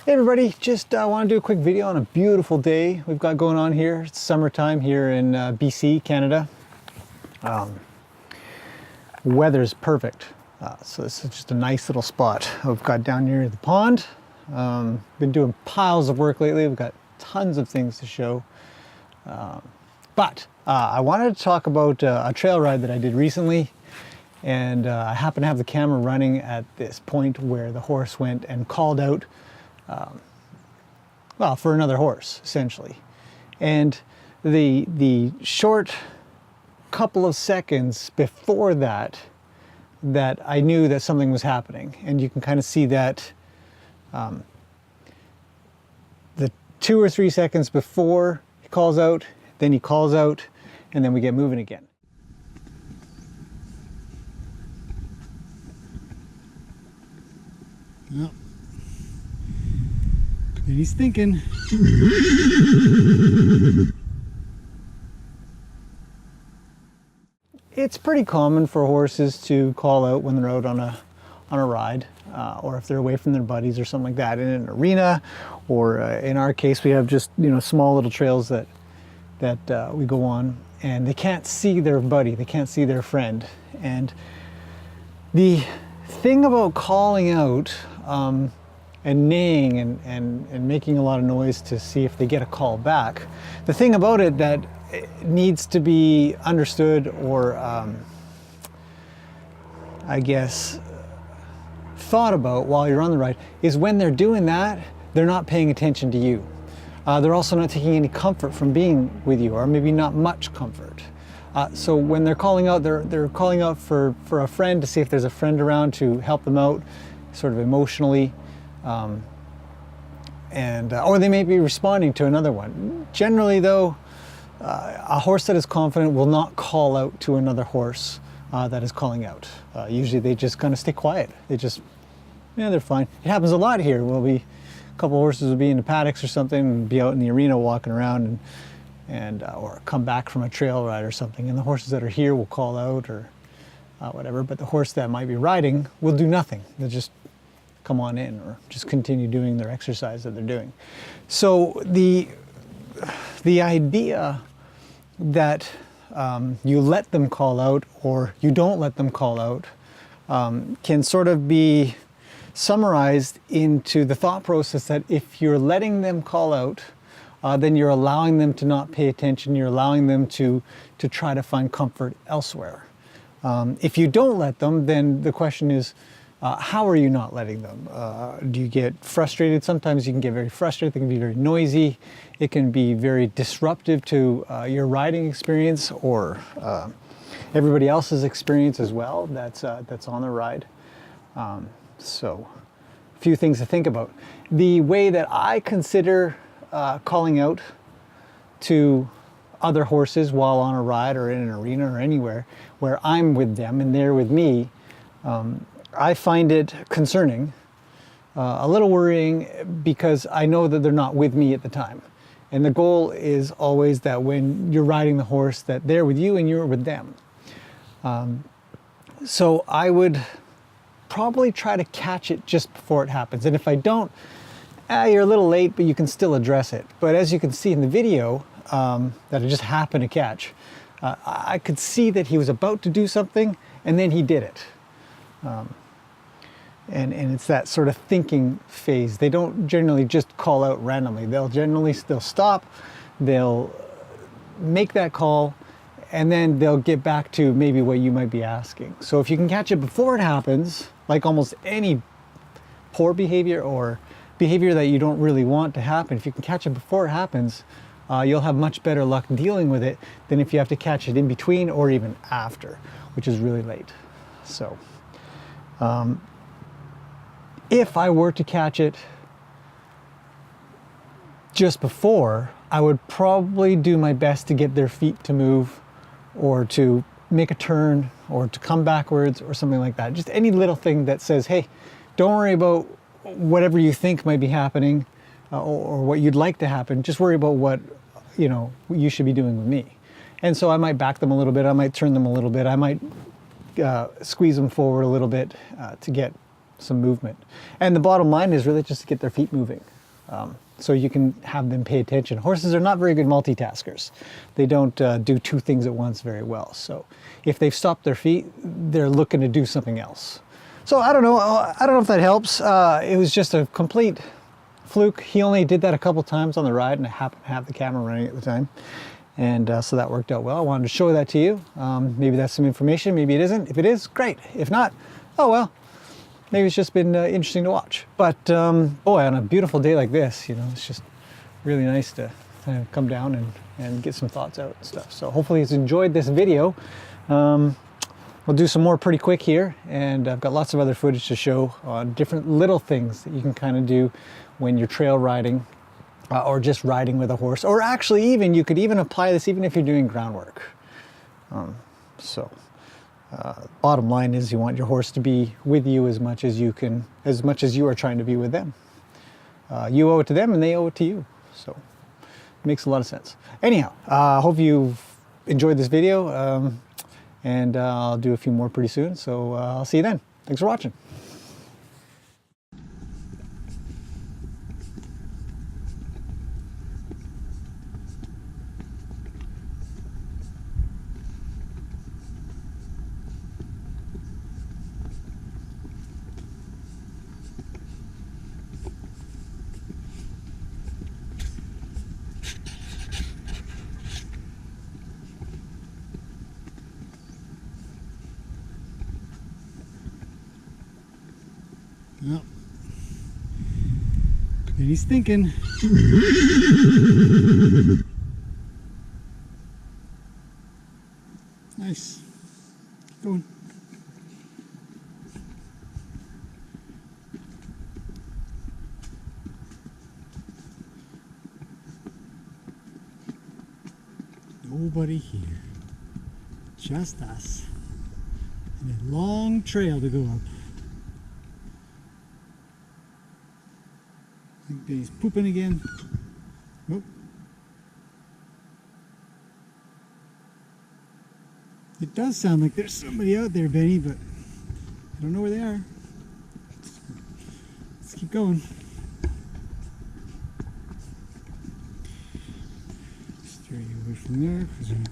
Hey everybody, just want to do a quick video on a beautiful day we've got going on here. It's summertime here in BC, Canada. Weather's perfect, so this is just a nice little spot we've got down near the pond. Been doing piles of work lately. We've got tons of things to show, but I wanted to talk about a trail ride that I did recently, and I happen to have the camera running at this point where the horse went and called out well, for another horse, essentially. And the short couple of seconds before that I knew that something was happening. And you can kind of see that the 2 or 3 seconds before he calls out, then he calls out, and then we get moving again. Yep. And he's thinking. It's pretty common for horses to call out when they're out on a ride, or if they're away from their buddies or something like that in an arena, or in our case we have just small little trails that we go on, and they can't see their buddy, they can't see their friend. And the thing about calling out and neighing and making a lot of noise to see if they get a call back, the thing about it that needs to be understood, or I guess thought about while you're on the ride, is when they're doing that, they're not paying attention to you. They're also not taking any comfort from being with you, or maybe not much comfort. So when they're calling out, they're calling out for a friend, to see if there's a friend around to help them out sort of emotionally. Or they may be responding to another one. Generally though, a horse that is confident will not call out to another horse that is calling out. Usually they just kind of stay quiet. They just, they're fine. It happens a lot here. A couple horses will be in the paddocks or something and be out in the arena walking around or come back from a trail ride or something, and the horses that are here will call out or whatever, but the horse that might be riding will do nothing. They'll just come on in or just continue doing their exercise that they're doing. So the idea that you let them call out or you don't let them call out can sort of be summarized into the thought process that if you're letting them call out, then you're allowing them to not pay attention, you're allowing them to try to find comfort elsewhere. If you don't let them, then the question is, how are you not letting them? Do you get frustrated? Sometimes you can get very frustrated. They can be very noisy. It can be very disruptive to your riding experience, or everybody else's experience as well that's on the ride. So a few things to think about. The way that I consider calling out to other horses while on a ride or in an arena or anywhere where I'm with them and they're with me, I find it concerning, a little worrying, because I know that they're not with me at the time. And the goal is always that when you're riding the horse, that they're with you and you're with them. So I would probably try to catch it just before it happens. And if I don't, you're a little late, but you can still address it. But as you can see in the video that I just happened to catch, I could see that he was about to do something and then he did it. And it's that sort of thinking phase. They don't generally just call out randomly. They'll stop, they'll make that call, and then they'll get back to maybe what you might be asking. So if you can catch it before it happens, like almost any poor behavior or behavior that you don't really want to happen, if you can catch it before it happens, you'll have much better luck dealing with it than if you have to catch it in between or even after, which is really late. So if I were to catch it just before, I would probably do my best to get their feet to move, or to make a turn, or to come backwards, or something like that. Just any little thing that says, hey, don't worry about whatever you think might be happening, or what you'd like to happen. Just worry about what you should be doing with me. And so I might back them a little bit, I might turn them a little bit, I might squeeze them forward a little bit to get some movement. And the bottom line is really just to get their feet moving. So you can have them pay attention. Horses are not very good multitaskers. They don't do two things at once very well. So if they've stopped their feet, they're looking to do something else. So I don't know. I don't know if that helps. It was just a complete fluke. He only did that a couple times on the ride, and I happened to have the camera running at the time. And so that worked out well. I wanted to show that to you. Maybe that's some information, maybe it isn't. If it is, great. If not, oh well. Maybe it's just been interesting to watch. But boy, on a beautiful day like this, you know, it's just really nice to kind of come down and get some thoughts out and stuff. So hopefully you've enjoyed this video. We'll do some more pretty quick here, and I've got lots of other footage to show on different little things that you can kind of do when you're trail riding or just riding with a horse, or actually even you could even apply this even if you're doing groundwork. Bottom line is you want your horse to be with you as much as you can, as much as you are trying to be with them. You owe it to them and they owe it to you. So it makes a lot of sense. Anyhow, hope you've enjoyed this video, and I'll do a few more pretty soon. So I'll see you then. Thanks for watching. Well, and he's thinking. Nice. Keep going. Nobody here. Just us. And a long trail to go up. I think that he's pooping again. Oh. It does sound like there's somebody out there, Benny, but I don't know where they are. Let's keep going. Steer you away from there, because